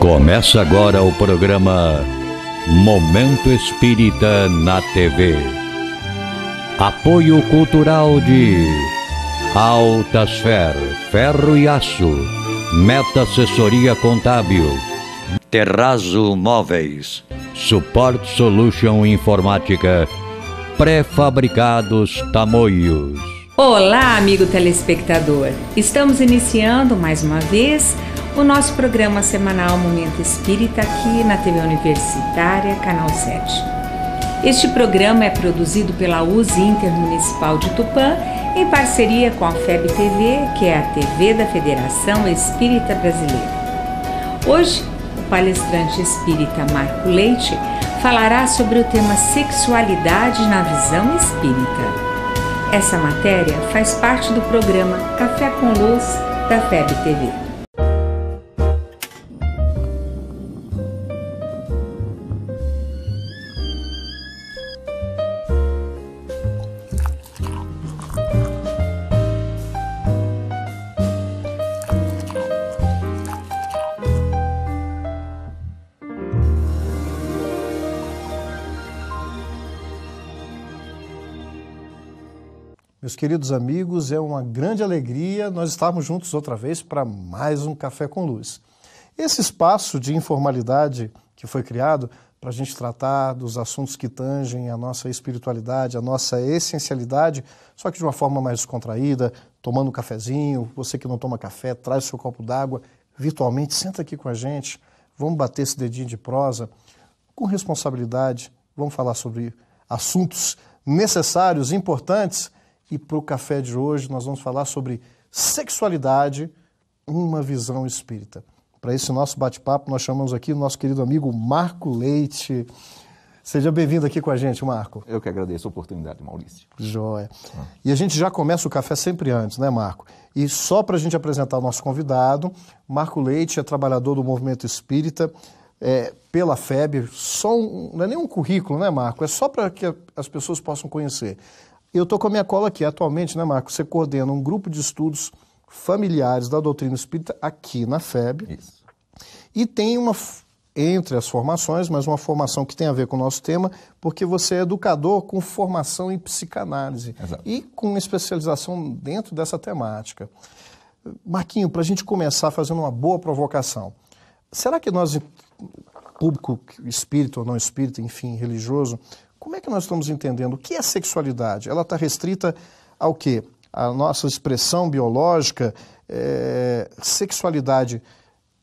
Começa agora o programa Momento Espírita na TV. Apoio cultural de Altasfer, Ferro e Aço, Meta Assessoria Contábil, Terrazzo Móveis, Support Solution Informática, Pré-fabricados Tamoios. Olá, amigo telespectador! Estamos iniciando mais uma vez o nosso programa semanal Momento Espírita aqui na TV Universitária, Canal 7. Este programa é produzido pela USE Intermunicipal de Tupã, em parceria com a FEB TV, que é a TV da Federação Espírita Brasileira. Hoje, o palestrante espírita Marco Leite falará sobre o tema sexualidade na visão espírita. Essa matéria faz parte do programa Café com Luz da FEB TV. Meus queridos amigos, é uma grande alegria nós estarmos juntos outra vez para mais um Café com Luz. Esse espaço de informalidade que foi criado para a gente tratar dos assuntos que tangem a nossa espiritualidade, a nossa essencialidade, só que de uma forma mais descontraída, tomando um cafezinho, você que não toma café, traz o seu copo d'água, virtualmente, senta aqui com a gente, vamos bater esse dedinho de prosa, com responsabilidade, vamos falar sobre assuntos necessários, importantes. E para o café de hoje nós vamos falar sobre sexualidade, uma visão espírita. Para esse nosso bate-papo nós chamamos aqui o nosso querido amigo Marco Leite. Seja bem-vindo aqui com a gente, Marco. Eu que agradeço a oportunidade, Maurício. Joia. E a gente já começa o café sempre antes, né, Marco? E só para a gente apresentar o nosso convidado, Marco Leite é trabalhador do movimento espírita pela FEB. Não é nem um currículo, né, Marco? É só para que as pessoas possam conhecer. Eu estou com a minha cola aqui atualmente, né, Marco? Você coordena um grupo de estudos familiares da doutrina espírita aqui na FEB. Isso. E tem entre as formações, mas uma formação que tem a ver com o nosso tema, porque você é educador com formação em psicanálise. Exato. E com especialização dentro dessa temática. Marquinho, para a gente começar fazendo uma boa provocação, será que nós, público espírita ou não espírita, enfim, religioso, como é que nós estamos entendendo? O que é sexualidade? Ela está restrita ao quê? A nossa expressão biológica, sexualidade,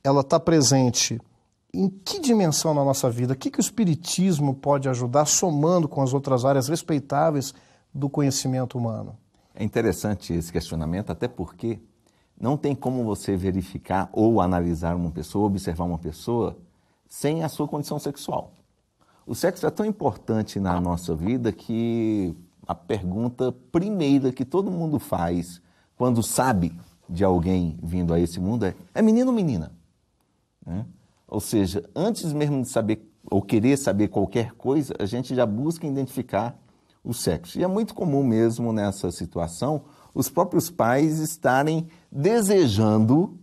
ela está presente em que dimensão na nossa vida? O que o Espiritismo pode ajudar, somando com as outras áreas respeitáveis do conhecimento humano? É interessante esse questionamento, até porque não tem como você verificar ou analisar uma pessoa, observar uma pessoa, sem a sua condição sexual. O sexo é tão importante na nossa vida que a pergunta primeira que todo mundo faz quando sabe de alguém vindo a esse mundo é menino ou menina? Né? Ou seja, antes mesmo de saber ou querer saber qualquer coisa, a gente já busca identificar o sexo. E é muito comum mesmo nessa situação os próprios pais estarem desejando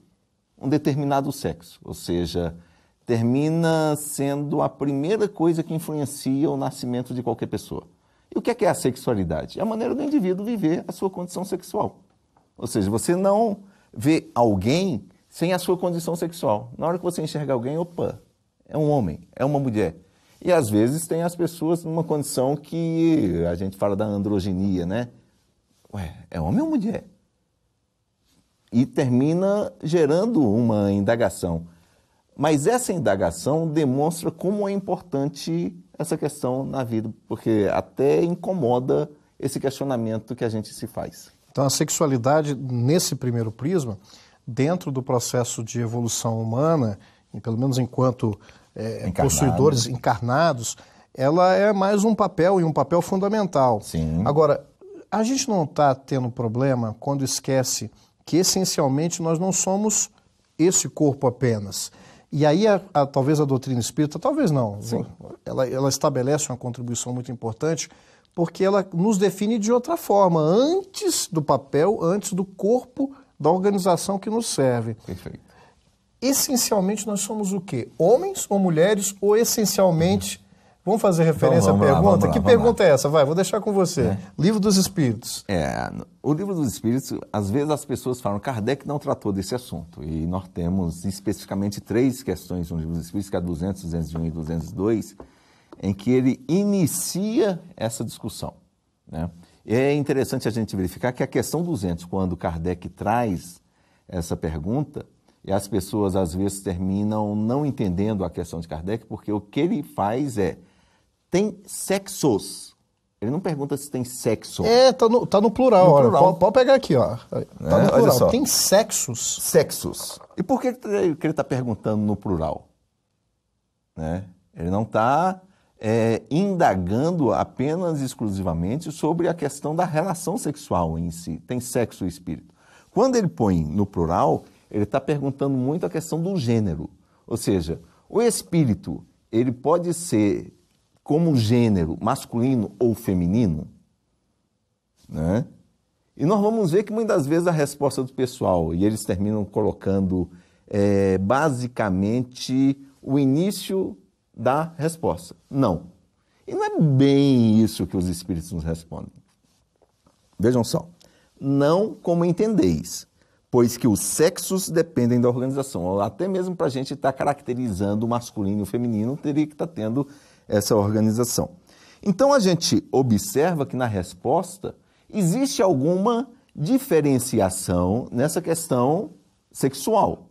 um determinado sexo, ou seja, termina sendo a primeira coisa que influencia o nascimento de qualquer pessoa. E o que é a sexualidade? É a maneira do indivíduo viver a sua condição sexual. Ou seja, você não vê alguém sem a sua condição sexual. Na hora que você enxerga alguém, opa, é um homem, é uma mulher. E às vezes tem as pessoas numa condição que a gente fala da androginia, né? Ué, é homem ou mulher? E termina gerando uma indagação. Mas essa indagação demonstra como é importante essa questão na vida, porque até incomoda esse questionamento que a gente se faz. Então a sexualidade, nesse primeiro prisma, dentro do processo de evolução humana, e pelo menos enquanto possuidores encarnados, ela é mais um papel e um papel fundamental. Sim. Agora, a gente não está tendo problema quando esquece que essencialmente nós não somos esse corpo apenas. E aí, talvez a doutrina espírita, talvez não, ela estabelece uma contribuição muito importante, porque ela nos define de outra forma, antes do papel, antes do corpo da organização que nos serve. Perfeito. essencialmente nós somos o quê? Homens ou mulheres ou essencialmente... Vamos fazer referência à pergunta? Que pergunta é essa? Vai, vou deixar com você. Livro dos Espíritos. O Livro dos Espíritos, às vezes as pessoas falam, Kardec não tratou desse assunto. E nós temos especificamente 3 questões no Livro dos Espíritos, que é a 200, 201 e 202, em que ele inicia essa discussão, né? É interessante a gente verificar que a questão 200, quando Kardec traz essa pergunta, e as pessoas às vezes terminam não entendendo a questão de Kardec, porque o que ele faz tem sexos. Ele não pergunta se tem sexo. Tá no plural. Olha, pode pegar aqui, ó. Tá no plural. Tem sexos. Sexos. E por que ele está perguntando no plural? Né? Ele não está indagando apenas exclusivamente sobre a questão da relação sexual em si. Tem sexo e espírito. Quando ele põe no plural, ele está perguntando muito a questão do gênero. Ou seja, o espírito, ele pode ser como gênero masculino ou feminino, né? E nós vamos ver que muitas vezes a resposta do pessoal, e eles terminam colocando basicamente o início da resposta. Não. E não é bem isso que os espíritos nos respondem. Vejam só. Não como entendeis, pois que os sexos dependem da organização. Até mesmo para a gente estar caracterizando o masculino e o feminino, teria que estar tendo essa organização. Então, a gente observa que na resposta existe alguma diferenciação nessa questão sexual.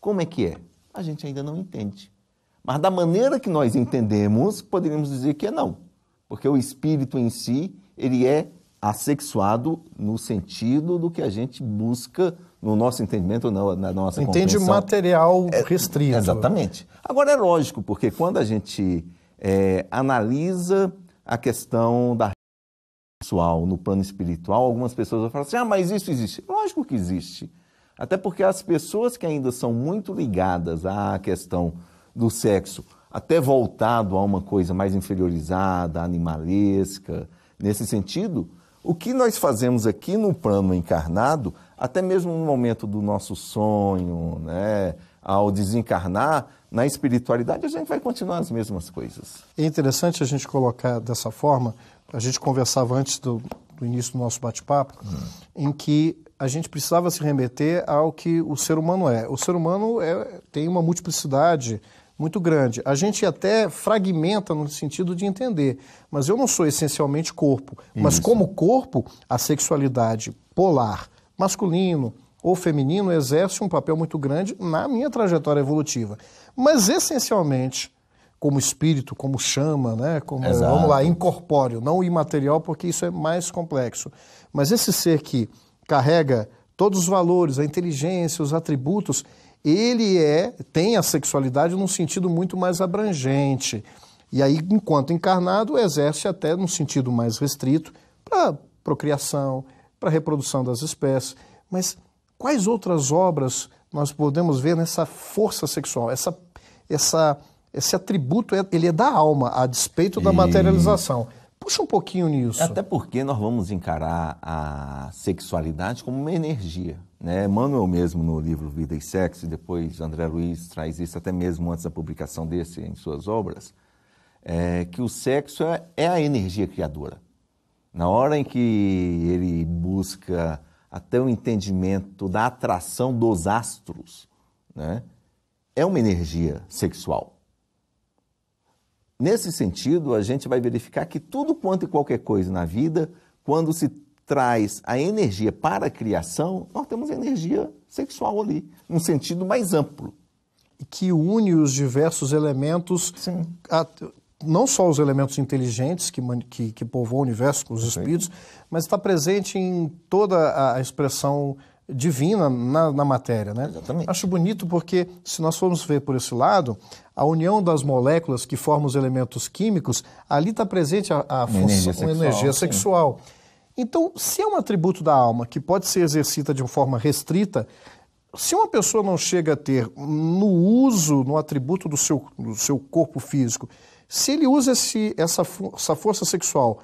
Como é que é? A gente ainda não entende. Mas da maneira que nós entendemos, poderíamos dizer que não. Porque o espírito em si, ele é assexuado no sentido do que a gente busca no nosso entendimento, na nossa Entende compreensão. Material restrito. Exatamente. Agora é lógico, porque quando a gente analisa a questão da sexual no plano espiritual, algumas pessoas vão falar assim, mas isso existe. Lógico que existe. Até porque as pessoas que ainda são muito ligadas à questão do sexo, até voltado a uma coisa mais inferiorizada, animalesca, nesse sentido, o que nós fazemos aqui no plano encarnado, até mesmo no momento do nosso sonho, né, ao desencarnar, na espiritualidade a gente vai continuar as mesmas coisas. É interessante a gente colocar dessa forma, a gente conversava antes do início do nosso bate-papo, em que a gente precisava se remeter ao que o ser humano é. O ser humano tem uma multiplicidade muito grande. A gente até fragmenta no sentido de entender, mas eu não sou essencialmente corpo. Mas isso. Como corpo, a sexualidade polar, masculino ou feminino, exerce um papel muito grande na minha trajetória evolutiva. Mas essencialmente, como espírito, como chama, né? Como, vamos lá, incorpóreo, não imaterial, porque isso é mais complexo. Mas esse ser que carrega todos os valores, a inteligência, os atributos, ele tem a sexualidade num sentido muito mais abrangente. E aí, enquanto encarnado, exerce até num sentido mais restrito para procriação, para reprodução das espécies. Mas quais outras obras nós podemos ver nessa força sexual? Esse atributo, ele é da alma, a despeito da materialização. Puxa um pouquinho nisso. Até porque nós vamos encarar a sexualidade como uma energia, né? Emmanuel mesmo no livro Vida e Sexo, e depois André Luiz traz isso até mesmo antes da publicação desse em suas obras, que o sexo é a energia criadora. Na hora em que ele busca até o entendimento da atração dos astros, né? É uma energia sexual. Nesse sentido, a gente vai verificar que tudo quanto e qualquer coisa na vida, quando se traz a energia para a criação, nós temos energia sexual ali, num sentido mais amplo. E que une os diversos elementos, não só os elementos inteligentes que povoam o universo com os espíritos, mas está presente em toda a expressão divina na matéria, né? Exatamente. Acho bonito porque, se nós formos ver por esse lado, a união das moléculas que formam os elementos químicos, ali está presente a função, energia sexual. Então, se é um atributo da alma que pode ser exercida de uma forma restrita, se uma pessoa não chega a ter no atributo do seu corpo físico, se ele usa essa força sexual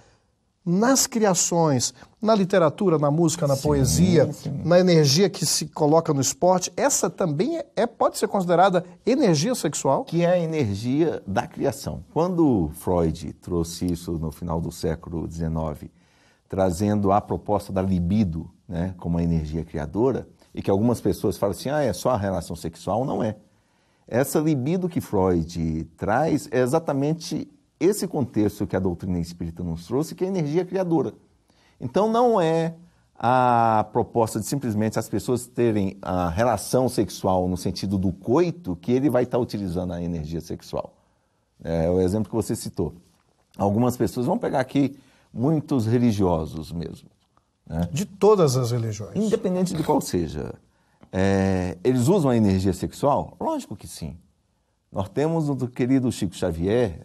nas criações, na literatura, na música, na poesia, na energia que se coloca no esporte, essa também pode ser considerada energia sexual? Que é a energia da criação. Quando Freud trouxe isso no final do século XIX, trazendo a proposta da libido, né, como a energia criadora, e que algumas pessoas falam assim, é só a relação sexual, não é. Essa libido que Freud traz é exatamente esse contexto que a doutrina espírita nos trouxe, que é a energia criadora. Então não é a proposta de simplesmente as pessoas terem a relação sexual no sentido do coito que ele vai estar utilizando a energia sexual. É o exemplo que você citou. Algumas pessoas, vão pegar aqui muitos religiosos mesmo, né? De todas as religiões. Independente de qual seja. Eles usam a energia sexual? Lógico que sim. Nós temos o querido Chico Xavier,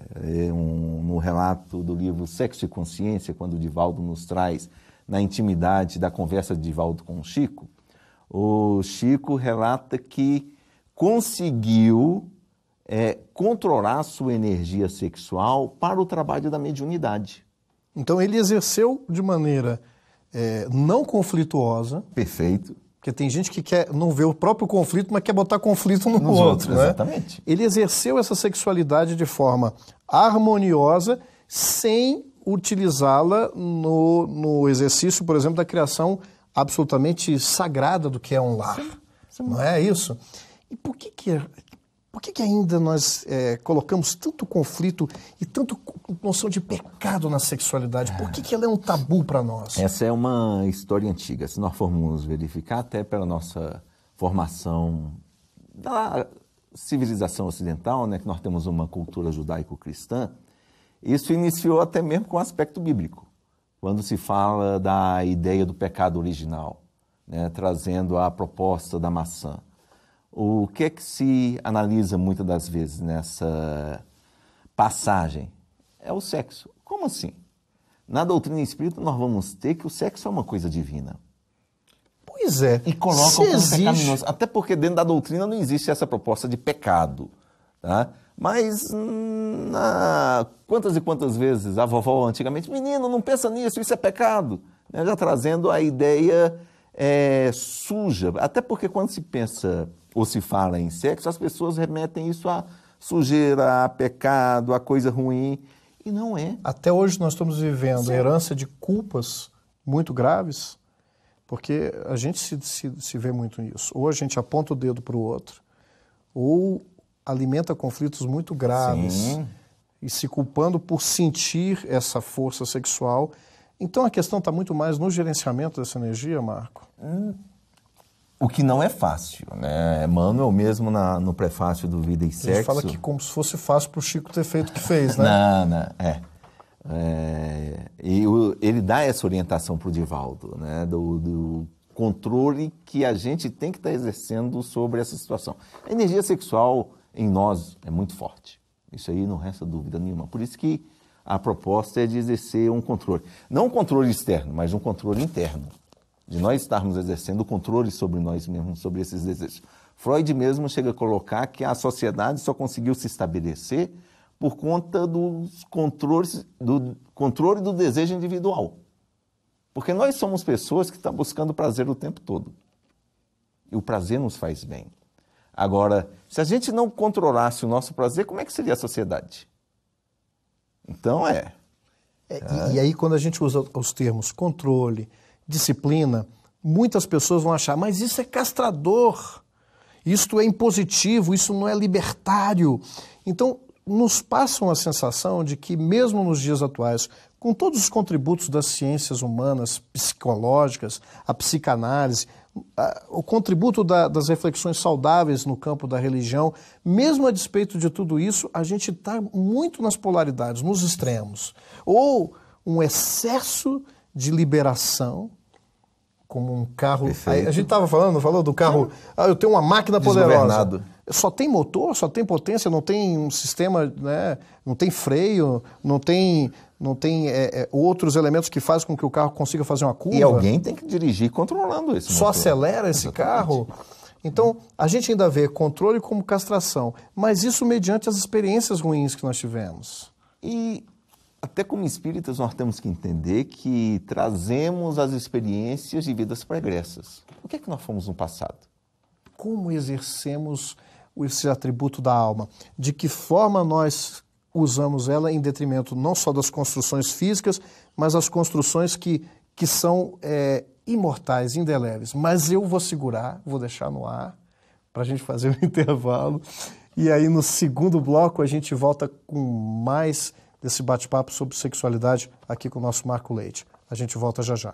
no relato do livro Sexo e Consciência, quando o Divaldo nos traz na intimidade da conversa de Divaldo com o Chico relata que conseguiu controlar sua energia sexual para o trabalho da mediunidade. Então ele exerceu de maneira não conflituosa. Perfeito. Porque tem gente que quer não ver o próprio conflito, mas quer botar conflito no Nos outro, né? Exatamente. Ele exerceu essa sexualidade de forma harmoniosa, sem utilizá-la no exercício, por exemplo, da criação absolutamente sagrada do que é um lar. Sim. Não é isso? E por que ainda nós colocamos tanto conflito e tanto noção de pecado na sexualidade? Por que ela é um tabu para nós? Essa é uma história antiga. Se nós formos verificar, até pela nossa formação da civilização ocidental, né, que nós temos uma cultura judaico-cristã, isso iniciou até mesmo com o aspecto bíblico, quando se fala da ideia do pecado original, né, trazendo a proposta da maçã. O que é que se analisa muitas das vezes nessa passagem? É o sexo. Como assim? Na doutrina espírita nós vamos ter que o sexo é uma coisa divina. Pois é. E colocam como pecaminoso. Até porque dentro da doutrina não existe essa proposta de pecado. Tá? Mas quantas e quantas vezes a vovó antigamente, menino, não pensa nisso, isso é pecado. Né? Já trazendo a ideia suja. Até porque quando se pensa ou se fala em sexo, as pessoas remetem isso a sujeira, a pecado, a coisa ruim. E não é. Até hoje nós estamos vivendo a herança de culpas muito graves, porque a gente se vê muito nisso. Ou a gente aponta o dedo para o outro, ou alimenta conflitos muito graves. Sim. E se culpando por sentir essa força sexual. Então a questão está muito mais no gerenciamento dessa energia, Marco? O que não é fácil, né? Emmanuel mesmo no prefácio do Vida e Sexo... Ele fala que como se fosse fácil para o Chico ter feito o que fez, né? E ele dá essa orientação para o Divaldo, né? Do controle que a gente tem que estar exercendo sobre essa situação. A energia sexual em nós é muito forte. Isso aí não resta dúvida nenhuma. Por isso que a proposta é de exercer um controle. Não um controle externo, mas um controle interno. De nós estarmos exercendo o controle sobre nós mesmos, sobre esses desejos. Freud mesmo chega a colocar que a sociedade só conseguiu se estabelecer por conta dos controles, do controle do desejo individual. Porque nós somos pessoas que estão buscando prazer o tempo todo. E o prazer nos faz bem. Agora, se a gente não controlasse o nosso prazer, como é que seria a sociedade? Então E aí quando a gente usa os termos controle, disciplina, muitas pessoas vão achar, mas isso é castrador, isto é impositivo, isso não é libertário. Então, nos passam a sensação de que, mesmo nos dias atuais, com todos os contributos das ciências humanas, psicológicas, a psicanálise, o contributo das reflexões saudáveis no campo da religião, mesmo a despeito de tudo isso, a gente está muito nas polaridades, nos extremos. Ou um excesso de liberação, como um carro... Aí, a gente falou do carro... eu tenho uma máquina poderosa. Só tem motor, só tem potência, não tem um sistema, né, não tem freio, não tem outros elementos que fazem com que o carro consiga fazer uma curva. E alguém tem que dirigir controlando esse motor. Só acelera esse carro. Então, a gente ainda vê controle como castração, mas isso mediante as experiências ruins que nós tivemos. E Até como espíritas, nós temos que entender que trazemos as experiências de vidas pregressas. O que é que nós fomos no passado? Como exercemos esse atributo da alma? De que forma nós usamos ela em detrimento não só das construções físicas, mas as construções que são imortais, indeléveis. Mas eu vou segurar, vou deixar no ar, para a gente fazer um intervalo. E aí, no segundo bloco, a gente volta com mais desse bate-papo sobre sexualidade aqui com o nosso Marco Leite. A gente volta já já.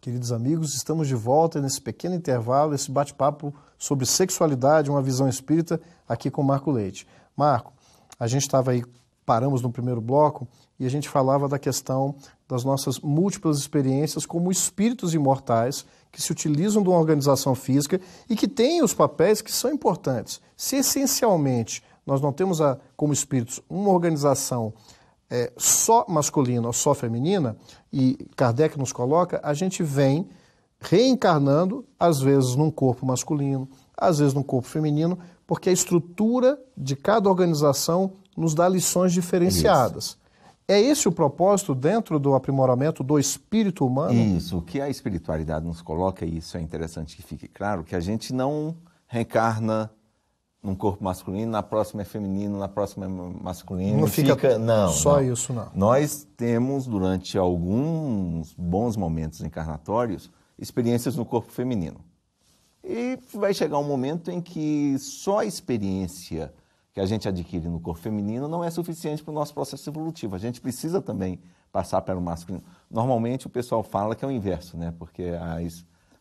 Queridos amigos, estamos de volta nesse pequeno intervalo, esse bate-papo sobre sexualidade, uma visão espírita, aqui com o Marco Leite. Marco, a gente estava aí, paramos no primeiro bloco, e a gente falava da questão das nossas múltiplas experiências como espíritos imortais que se utilizam de uma organização física e que têm os papéis que são importantes. Se essencialmente nós não temos como espíritos uma organização só masculina ou só feminina, e Kardec nos coloca, a gente vem reencarnando, às vezes num corpo masculino, às vezes num corpo feminino, porque a estrutura de cada organização nos dá lições diferenciadas. É esse o propósito dentro do aprimoramento do espírito humano? Isso, o que a espiritualidade nos coloca, e isso é interessante que fique claro, que a gente não reencarna num corpo masculino, na próxima é feminino, na próxima é masculino. Não fica não, só não. Isso, não. Nós temos, durante alguns bons momentos encarnatórios, experiências no corpo feminino. E vai chegar um momento em que só a experiência que a gente adquire no corpo feminino não é suficiente para o nosso processo evolutivo. A gente precisa também passar pelo masculino. Normalmente o pessoal fala que é o inverso, né? Porque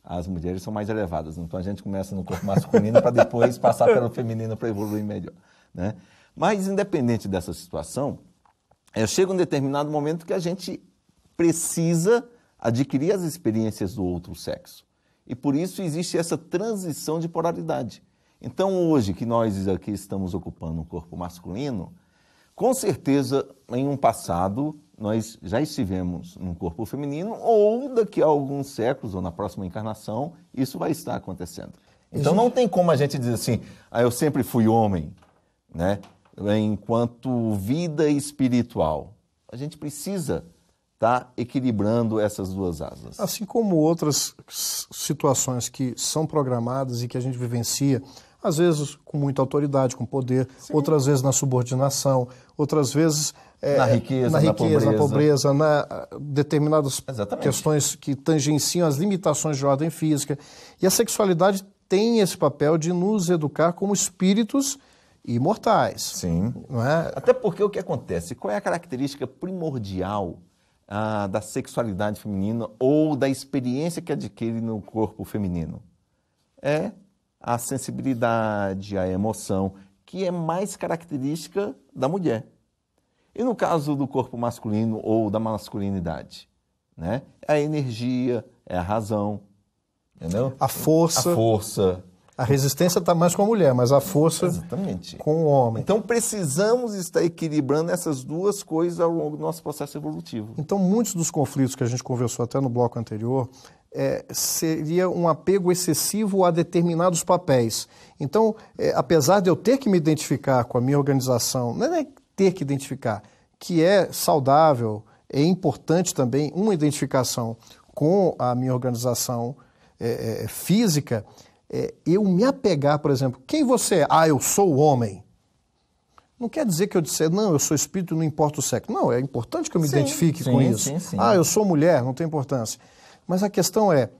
as mulheres são mais elevadas. Então a gente começa no corpo masculino para depois passar pelo feminino para evoluir melhor, né? Mas independente dessa situação, chega um determinado momento que a gente precisa adquirir as experiências do outro sexo. E por isso existe essa transição de polaridade. Então hoje que nós aqui estamos ocupando um corpo masculino, com certeza em um passado nós já estivemos num corpo feminino, ou daqui a alguns séculos, ou na próxima encarnação, isso vai estar acontecendo. Então não tem como a gente dizer assim, eu sempre fui homem, né? Enquanto vida espiritual. A gente precisa estar equilibrando essas duas asas. Assim como outras situações que são programadas e que a gente vivencia, às vezes com muita autoridade, com poder, sim, outras vezes na subordinação, outras vezes na riqueza, na pobreza, na determinadas questões que tangenciam as limitações de ordem física. E a sexualidade tem esse papel de nos educar como espíritos imortais. Sim. Não é? Até porque o que acontece? Qual é a característica primordial da sexualidade feminina ou da experiência que adquire no corpo feminino? É a sensibilidade, a emoção, que é mais característica da mulher. E no caso do corpo masculino ou da masculinidade, né? É a energia, é a razão, entendeu? A força. A resistência está mais com a mulher, mas a força com o homem. Então precisamos estar equilibrando essas duas coisas ao longo do nosso processo evolutivo. Então muitos dos conflitos que a gente conversou até no bloco anterior seria um apego excessivo a determinados papéis. Então, apesar de eu ter que me identificar com a minha organização, não é ter que identificar, que é saudável, é importante também uma identificação com a minha organização física, eu me apegar, por exemplo, quem você é? Eu sou o homem. Não quer dizer que eu disser, não, eu sou espírito, não importa o sexo. Não, é importante que eu me identifique com isso. Sim. Eu sou mulher, não tem importância. Mas a questão é,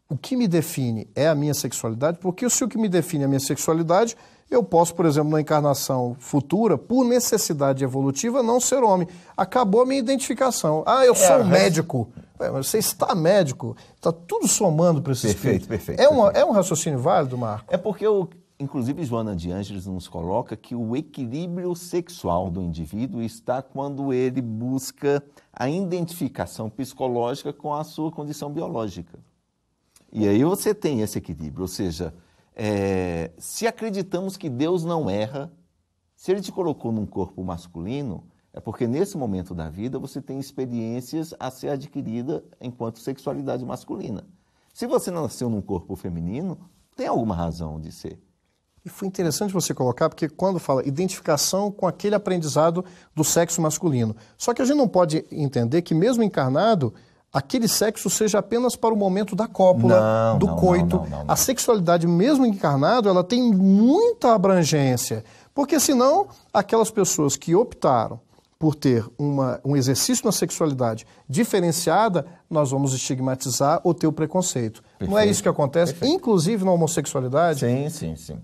o que me define é a minha sexualidade, porque se o que me define é a minha sexualidade, eu posso, por exemplo, na encarnação futura, por necessidade evolutiva, não ser homem. Acabou a minha identificação. Eu sou um médico. Mas você está médico, está tudo somando para esse espírito. Perfeito. É um raciocínio válido, Marco? É porque, inclusive, Joana de Ângeles nos coloca que o equilíbrio sexual do indivíduo está quando ele busca a identificação psicológica com a sua condição biológica. E aí você tem esse equilíbrio, ou seja, se acreditamos que Deus não erra, se Ele te colocou num corpo masculino, É porque nesse momento da vida você tem experiências a ser adquirida enquanto sexualidade masculina. Se você nasceu num corpo feminino, tem alguma razão de ser. E foi interessante você colocar, porque quando fala identificação com aquele aprendizado do sexo masculino. Só que a gente não pode entender que mesmo encarnado, aquele sexo seja apenas para o momento da cópula, do coito. Não. A sexualidade, mesmo encarnado, ela tem muita abrangência. Porque senão, aquelas pessoas que optaram por ter um exercício na sexualidade diferenciada, nós vamos estigmatizar ou ter o preconceito. Perfeito. Não é isso que acontece, inclusive na homossexualidade? Sim.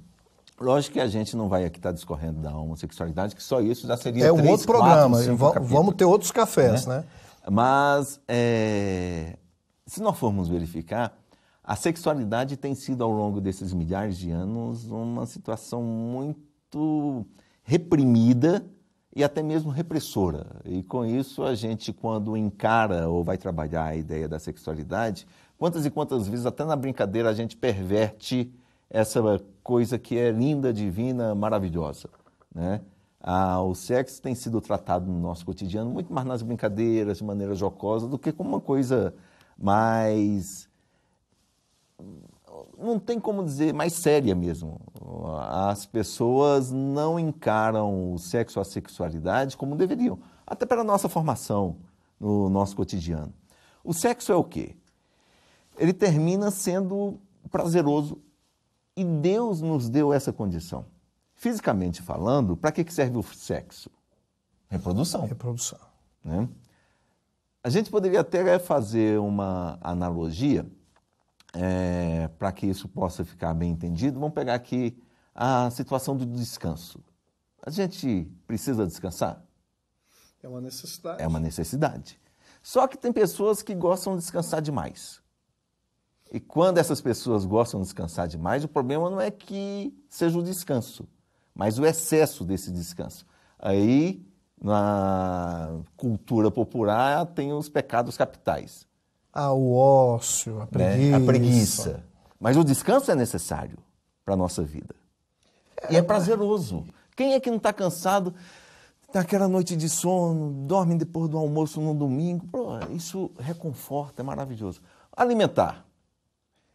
Lógico que a gente não vai aqui estar discorrendo da homossexualidade, que só isso já seria 3, outro 4, programa. Vamos ter outros cafés, né? Mas, se nós formos verificar, a sexualidade tem sido, ao longo desses milhares de anos, uma situação muito reprimida e até mesmo repressora. E com isso, a gente, quando encara ou vai trabalhar a ideia da sexualidade, quantas e quantas vezes, até na brincadeira, a gente perverte essa coisa que é linda, divina, maravilhosa, né? O sexo tem sido tratado no nosso cotidiano muito mais nas brincadeiras, de maneira jocosa, do que como uma coisa mais... não tem como dizer, mais séria mesmo. As pessoas não encaram o sexo, a sexualidade como deveriam, até pela nossa formação no nosso cotidiano. O sexo é o quê? Ele termina sendo prazeroso e Deus nos deu essa condição. Fisicamente falando, para que serve o sexo? Reprodução. Reprodução. Né? A gente poderia até fazer uma analogia para que isso possa ficar bem entendido. Vamos pegar aqui a situação do descanso. A gente precisa descansar? É uma necessidade. É uma necessidade. Só que tem pessoas que gostam de descansar demais. E quando essas pessoas gostam de descansar demais, o problema não é que seja o descanso, mas o excesso desse descanso. Aí, na cultura popular, tem os pecados capitais. O ócio, a preguiça. A preguiça. Mas o descanso é necessário para a nossa vida. E é prazeroso. Quem é que não está cansado daquela noite de sono, dorme depois do almoço no domingo? Isso reconforta, é maravilhoso. Alimentar.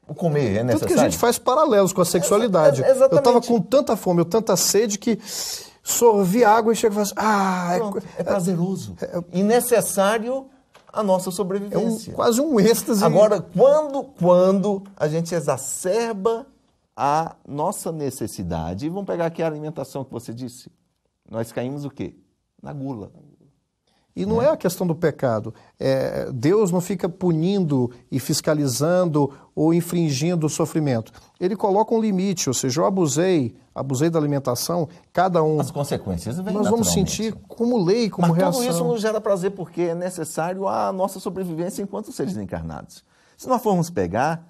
O comer é necessário. Tanto que a gente faz paralelos com a sexualidade. Exatamente. Eu estava com tanta fome, tanta sede, que sorvi água e chego e falo assim, é prazeroso. E necessário à nossa sobrevivência. Quase um êxtase. Agora, quando a gente exacerba a nossa necessidade, e vamos pegar aqui a alimentação que você disse, nós caímos o quê? Na gula. E não é a questão do pecado. Deus não fica punindo e fiscalizando ou infringindo o sofrimento. Ele coloca um limite, ou seja, eu abusei da alimentação, cada um... As consequências vêm nós vamos sentir como lei, como reação. Mas tudo isso nos gera prazer porque é necessário à nossa sobrevivência enquanto seres encarnados. Se nós formos pegar,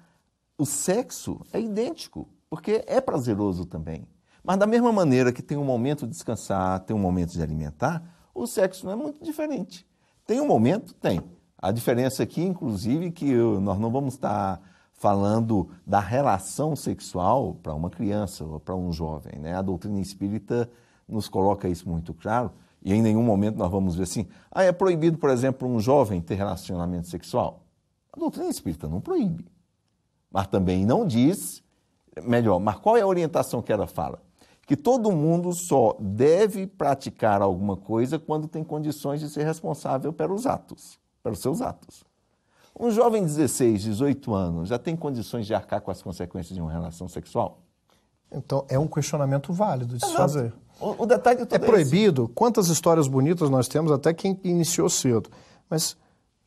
o sexo é idêntico, porque é prazeroso também. Mas da mesma maneira que tem um momento de descansar, tem um momento de alimentar, o sexo não é muito diferente. Tem um momento? Tem. A diferença aqui, inclusive, que nós não vamos estar falando da relação sexual para uma criança ou para um jovem, né? A doutrina espírita nos coloca isso muito claro e em nenhum momento nós vamos ver assim, é proibido, por exemplo, um jovem ter relacionamento sexual. A doutrina espírita não proíbe, mas também não diz, mas qual é a orientação que ela fala? Que todo mundo só deve praticar alguma coisa quando tem condições de ser responsável pelos seus atos. Um jovem de 16, 18 anos já tem condições de arcar com as consequências de uma relação sexual? Então, é um questionamento válido de se fazer. O detalhe é proibido. Quantas histórias bonitas nós temos, até quem iniciou cedo. Mas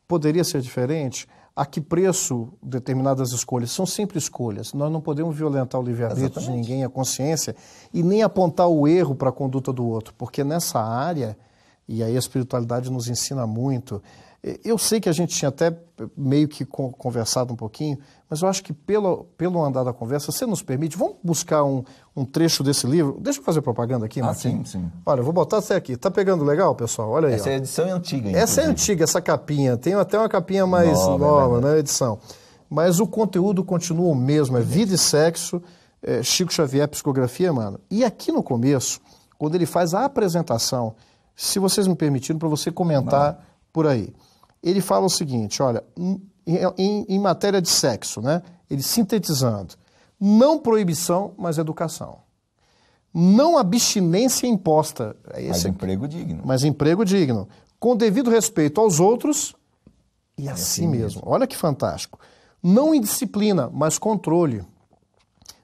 poderia ser diferente? A que preço determinadas escolhas? São sempre escolhas. Nós não podemos violentar o livre-arbítrio de ninguém, a consciência, e nem apontar o erro para a conduta do outro. Porque nessa área, e aí a espiritualidade nos ensina muito, eu sei que a gente tinha até meio que conversado um pouquinho, mas eu acho que pelo andar da conversa, você nos permite, vamos buscar um trecho desse livro? Deixa eu fazer propaganda aqui, Marquinhos. Sim. Olha, eu vou botar até aqui. Tá pegando legal, pessoal? Olha aí. Essa edição é antiga, inclusive. Essa é antiga, essa capinha. Tem até uma capinha mais nova, né, edição. Mas o conteúdo continua o mesmo, é Vida e Sexo, Chico Xavier, Psicografia, mano. E aqui no começo, quando ele faz a apresentação se vocês me permitirem, para você comentar por aí. Ele fala o seguinte, olha, em matéria de sexo, né? Ele sintetizando, não proibição, mas educação. Não abstinência imposta. Mas emprego digno. Mas emprego digno. Com devido respeito aos outros e a si mesmo. Olha que fantástico. Não indisciplina, mas controle.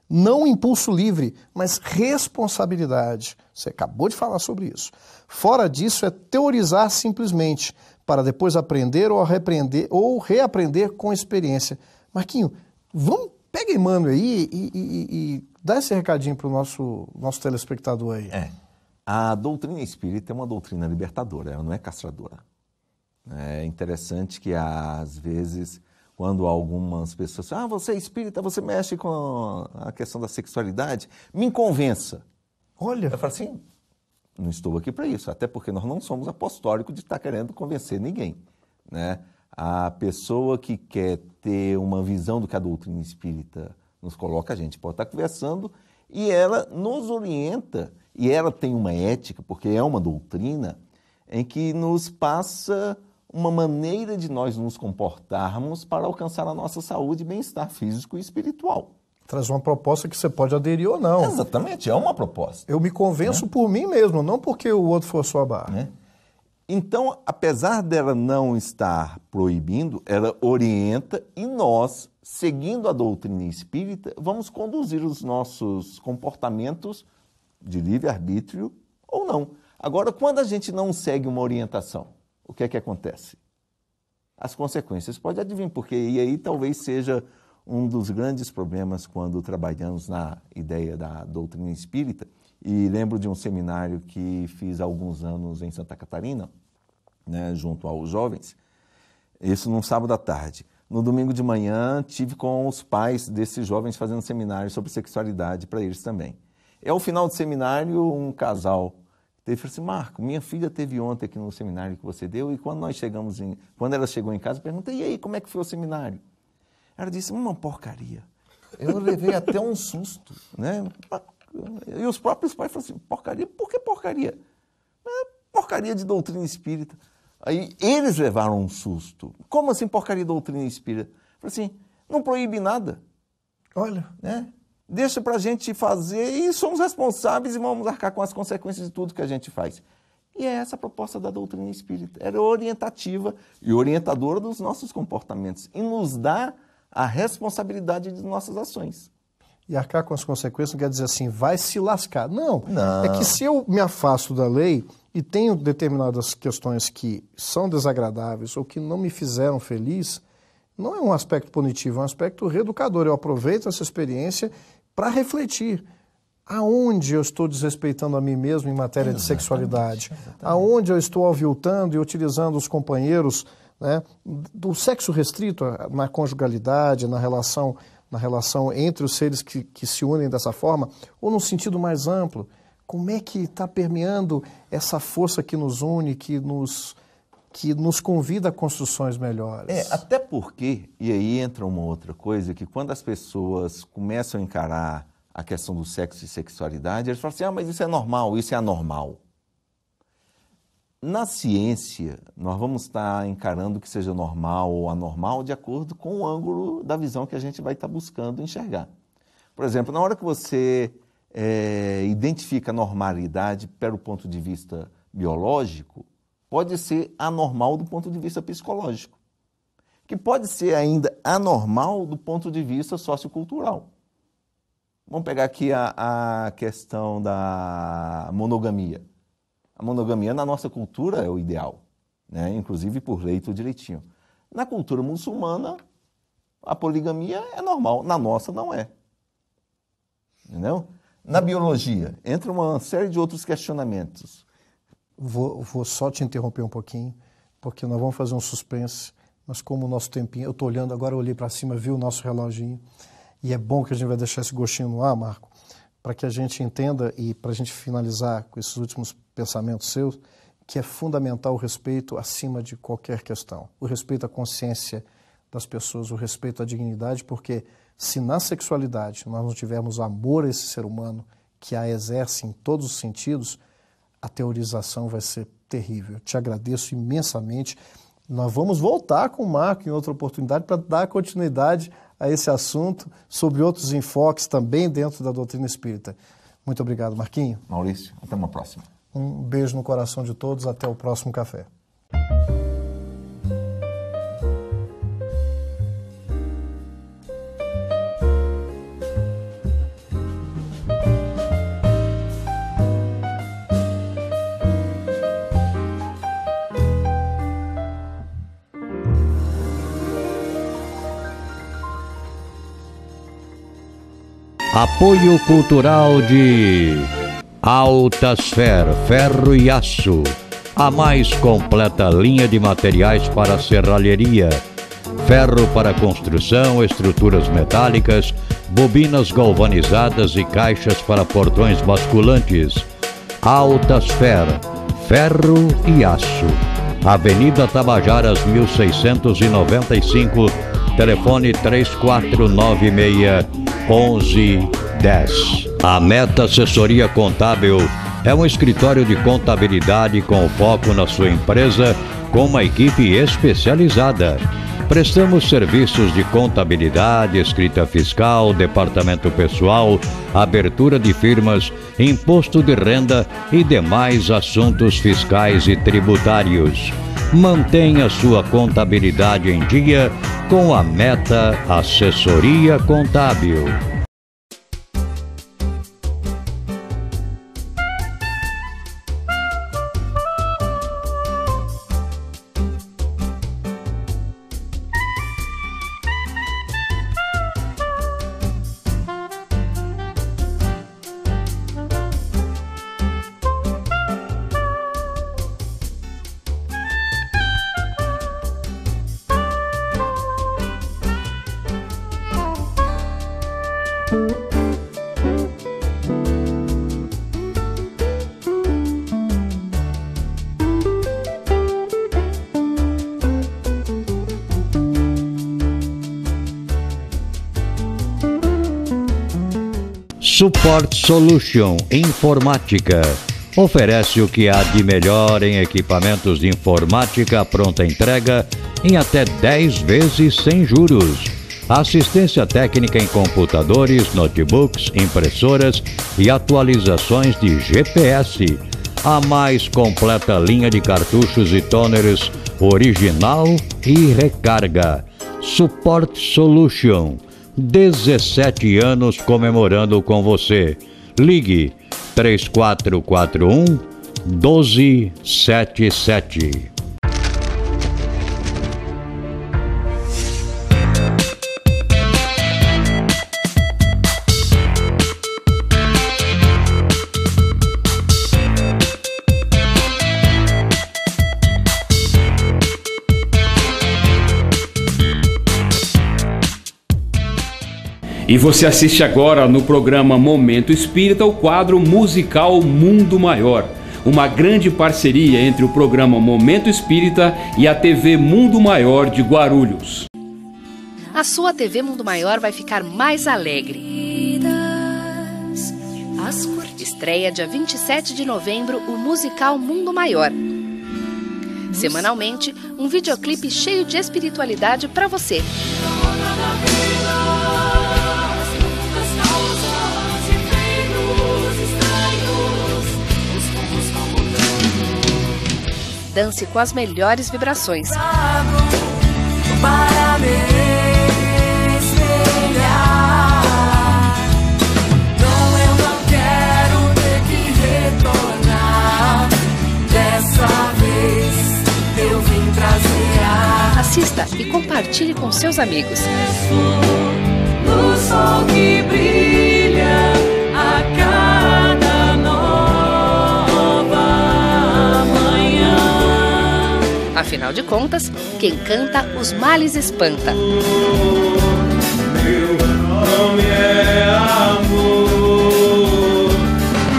Não impulso livre, mas responsabilidade. Você acabou de falar sobre isso. Fora disso, é teorizar simplesmente, para depois aprender ou reaprender com experiência. Marquinho, pega Emmanuel aí e dá esse recadinho para o nosso telespectador aí. A doutrina espírita é uma doutrina libertadora, ela não é castradora. É interessante que, às vezes, quando algumas pessoas falam, você é espírita, você mexe com a questão da sexualidade, me convença. Olha. Eu falo assim, não estou aqui para isso, até porque nós não somos apostólicos de estar querendo convencer ninguém, né? A pessoa que quer ter uma visão do que a doutrina espírita nos coloca, a gente pode estar conversando e ela nos orienta, e ela tem uma ética, porque é uma doutrina, em que nos passa uma maneira de nós nos comportarmos para alcançar a nossa saúde e bem-estar físico e espiritual. Traz uma proposta que você pode aderir ou não. Exatamente, é uma proposta. Eu me convenço por mim mesmo, não porque o outro forçou a barra. Então, apesar dela não estar proibindo, ela orienta e nós, seguindo a doutrina espírita, vamos conduzir os nossos comportamentos de livre-arbítrio ou não. Agora, quando a gente não segue uma orientação, o que é que acontece? As consequências podem advir, porque e aí talvez seja um dos grandes problemas quando trabalhamos na ideia da doutrina espírita. E lembro de um seminário que fiz há alguns anos em Santa Catarina, né, junto aos jovens, isso num sábado à tarde. No domingo de manhã, tive com os pais desses jovens fazendo seminário sobre sexualidade para eles também. E ao final do seminário, um casal falou assim, Marco, minha filha teve ontem aqui no seminário que você deu, e quando ela chegou em casa, perguntei, e aí, como é que foi o seminário? Ela disse, uma porcaria. Eu levei até um susto, né? E os próprios pais falaram assim, porcaria? Por que porcaria? Porcaria de doutrina espírita. Aí eles levaram um susto. Como assim porcaria de doutrina espírita? Eu falei assim, não proíbe nada. Olha, né? Deixa para a gente fazer e somos responsáveis e vamos arcar com as consequências de tudo que a gente faz. E é essa a proposta da doutrina espírita. Ela é orientativa e orientadora dos nossos comportamentos e nos dá a responsabilidade de nossas ações. E arcar com as consequências não quer dizer assim, vai se lascar. Não. É que se eu me afasto da lei e tenho determinadas questões que são desagradáveis ou que não me fizeram feliz, não é um aspecto punitivo, é um aspecto reeducador. Eu aproveito essa experiência para refletir. Aonde eu estou desrespeitando a mim mesmo em matéria de sexualidade? Aonde eu estou aviltando e utilizando os companheiros, né, do sexo restrito na conjugalidade, na relação entre os seres que se unem dessa forma, ou num sentido mais amplo? Como é que está permeando essa força que nos une, que nos convida a construções melhores? Até porque, e aí entra uma outra coisa, que quando as pessoas começam a encarar a questão do sexo e sexualidade, eles falam assim, mas isso é normal, isso é anormal. Na ciência, nós vamos estar encarando que seja normal ou anormal de acordo com o ângulo da visão que a gente vai estar buscando enxergar. Por exemplo, na hora que você identifica a normalidade pelo ponto de vista biológico, pode ser anormal do ponto de vista psicológico, que pode ser ainda anormal do ponto de vista sociocultural. Vamos pegar aqui a questão da monogamia. A monogamia na nossa cultura é o ideal, né? Inclusive por lei tudo direitinho. Na cultura muçulmana, a poligamia é normal, na nossa não é. Entendeu? Na biologia, entra uma série de outros questionamentos. Vou só te interromper um pouquinho, porque nós vamos fazer um suspense, mas como o nosso tempinho, eu estou olhando agora, eu olhei para cima, vi o nosso reloginho, e é bom que a gente vai deixar esse gostinho no ar, Marco, para que a gente entenda e para a gente finalizar com esses últimos pensamentos seus, que é fundamental o respeito acima de qualquer questão. O respeito à consciência das pessoas, o respeito à dignidade, porque se na sexualidade nós não tivermos amor a esse ser humano, que a exerce em todos os sentidos, a teorização vai ser terrível. Te agradeço imensamente. Nós vamos voltar com o Marco em outra oportunidade para dar continuidade a esse assunto, sobre outros enfoques também dentro da doutrina espírita. Muito obrigado, Marquinho. Maurício, até uma próxima. Um beijo no coração de todos, até o próximo café. Apoio cultural de Altasfer, ferro e aço, a mais completa linha de materiais para serralheria, ferro para construção, estruturas metálicas, bobinas galvanizadas e caixas para portões basculantes. Altasfer, ferro e aço, Avenida Tabajaras 1695, telefone 3496-1110. A Meta Assessoria Contábil é um escritório de contabilidade com foco na sua empresa, com uma equipe especializada. Prestamos serviços de contabilidade, escrita fiscal, departamento pessoal, abertura de firmas, imposto de renda e demais assuntos fiscais e tributários. Mantenha sua contabilidade em dia com a Meta Assessoria Contábil. Support Solution Informática oferece o que há de melhor em equipamentos de informática pronta entrega em até 10 vezes sem juros. Assistência técnica em computadores, notebooks, impressoras e atualizações de GPS. A mais completa linha de cartuchos e toners original e recarga. Support Solution. 17 anos comemorando com você. Ligue 3441-1277. E você assiste agora no programa Momento Espírita o quadro musical Mundo Maior, uma grande parceria entre o programa Momento Espírita e a TV Mundo Maior de Guarulhos. A sua TV Mundo Maior vai ficar mais alegre. Estreia dia 27 de novembro o musical Mundo Maior. Semanalmente, um videoclipe cheio de espiritualidade para você. Dance com as melhores vibrações. Para me espelhar. Não, eu não quero ter que retornar. Dessa vez eu vim trazer a... Assista e compartilhe com seus amigos. No sol que brilha a cada nova manhã. Afinal de contas, quem canta os males espanta. Meu nome é amor.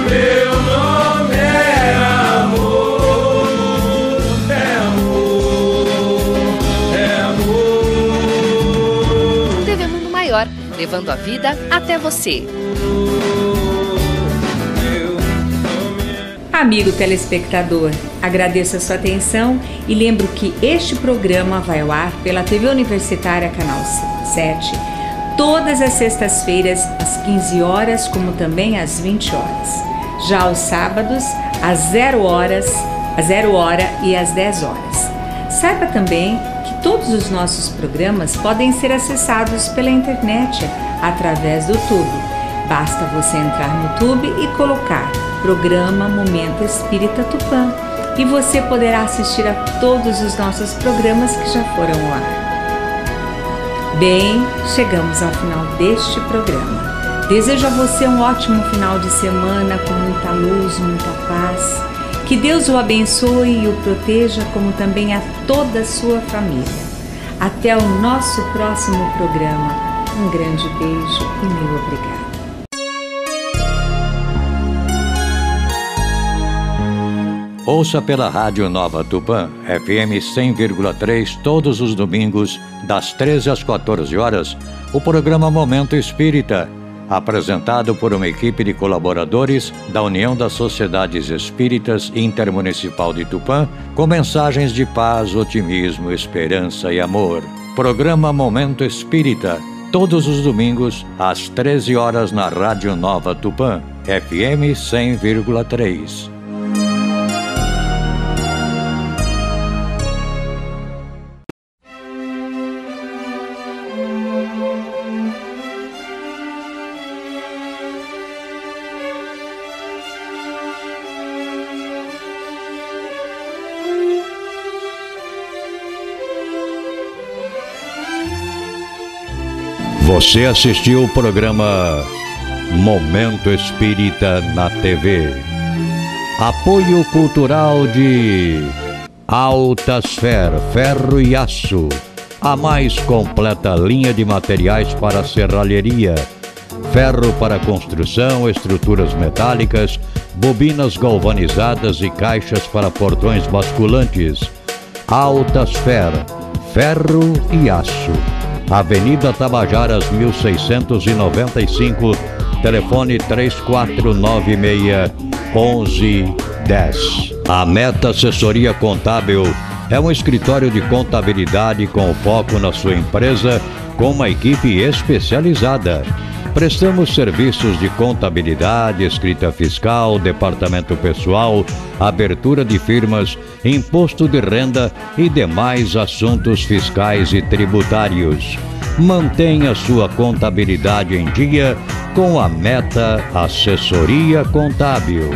Meu nome é amor. É amor. É amor. TV Mundo Maior, levando a vida até você. Amigo telespectador, agradeço a sua atenção e lembro que este programa vai ao ar pela TV Universitária Canal 7, todas as sextas-feiras às 15 horas, como também às 20 horas. Já aos sábados, às 0 hora e às 10 horas. Saiba também que todos os nossos programas podem ser acessados pela internet através do YouTube. Basta você entrar no YouTube e colocar Programa Momento Espírita Tupã e você poderá assistir a todos os nossos programas que já foram ao ar. Bem, chegamos ao final deste programa. Desejo a você um ótimo final de semana com muita luz, muita paz. Que Deus o abençoe e o proteja, como também a toda a sua família. Até o nosso próximo programa. Um grande beijo e meu obrigado. Ouça pela Rádio Nova Tupã, FM 100,3, todos os domingos, das 13 às 14 horas, o programa Momento Espírita, apresentado por uma equipe de colaboradores da União das Sociedades Espíritas Intermunicipal de Tupã, com mensagens de paz, otimismo, esperança e amor. Programa Momento Espírita, todos os domingos, às 13 horas na Rádio Nova Tupã, FM 100,3. Você assistiu o programa Momento Espírita na TV. Apoio cultural de Altasfer, Ferro e Aço, a mais completa linha de materiais para serralheria, ferro para construção, estruturas metálicas, bobinas galvanizadas e caixas para portões basculantes. Altasfer, Ferro e Aço. Avenida Tabajaras 1695, telefone 3496-1110. A Meta Assessoria Contábil é um escritório de contabilidade com foco na sua empresa, com uma equipe especializada. Prestamos serviços de contabilidade, escrita fiscal, departamento pessoal, abertura de firmas, imposto de renda e demais assuntos fiscais e tributários. Mantenha sua contabilidade em dia com a Meta Assessoria Contábil.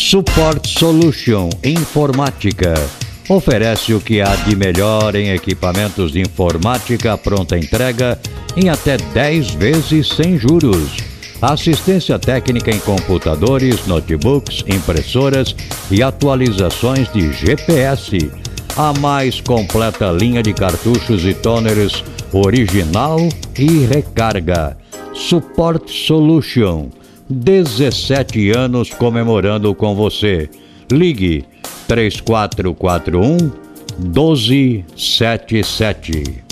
Support Solution Informática oferece o que há de melhor em equipamentos de informática pronta entrega em até 10 vezes sem juros. Assistência técnica em computadores, notebooks, impressoras e atualizações de GPS. A mais completa linha de cartuchos e toners original e recarga. Support Solution. 17 anos comemorando com você. Ligue 3441-1277.